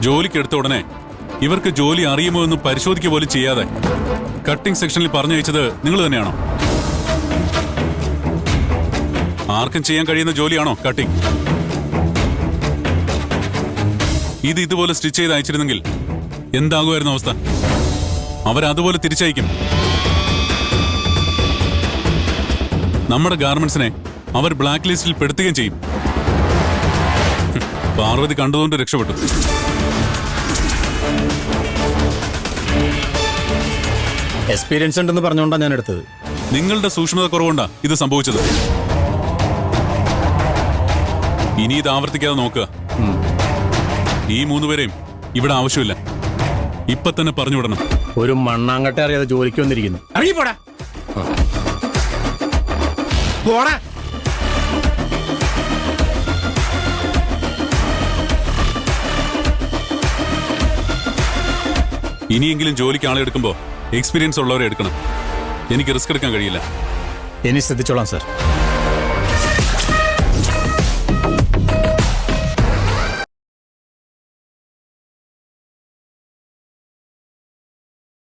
ജോലിക്ക് എടുത്ത ഉടനെ ഇവർക്ക് ജോലി അറിയുമോ എന്ന് പരിശോധിക്കുക പോലും ചെയ്യാതെ കട്ടിംഗ് സെക്ഷനിൽ പറഞ്ഞയച്ചത് നിങ്ങൾ തന്നെയാണോ? ആർക്കും ചെയ്യാൻ കഴിയുന്ന ജോലിയാണോ കട്ടിംഗ്? ഇത് ഇതുപോലെ സ്റ്റിച്ച് ചെയ്ത് അയച്ചിരുന്നെങ്കിൽ എന്താകുമായിരുന്നു അവസ്ഥ? അവരതുപോലെ തിരിച്ചയക്കും. നമ്മുടെ ഗാർമെന്റ്സിനെ അവർ ബ്ലാക്ക് ലിസ്റ്റിൽ പെടുത്തുകയും ചെയ്യും. പാർവതി കണ്ടതുകൊണ്ട് രക്ഷപ്പെട്ടു. എക്സ്പീരിയൻസ് ഉണ്ടെന്ന് പറഞ്ഞുകൊണ്ടാണ് ഞാൻ എടുത്തത്. നിങ്ങളുടെ സൂക്ഷ്മത കുറവുകൊണ്ടാ ഇത് സംഭവിച്ചത്. ഇനി ഇത് ആവർത്തിക്കാതെ നോക്കുക. ഈ 3 പേരെയും ഇവിടെ ആവശ്യമില്ല. ഇപ്പൊ തന്നെ പറഞ്ഞു വിടണം. ഒരു മണ്ണാങ്കട്ടെ അറിയാതെ ജോലിക്ക് വന്നിരിക്കുന്നു. അറിയപ്പോടാ പോടാ. ഇനിയെങ്കിലും ജോലിക്ക് ആളെ എടുക്കുമ്പോ എക്സ്പീരിയൻസ് ഉള്ളവരെ എടുക്കണം. എനിക്ക് റിസ്ക് എടുക്കാൻ കഴിയില്ല. ഇനി ശ്രദ്ധിച്ചോളാം സാർ.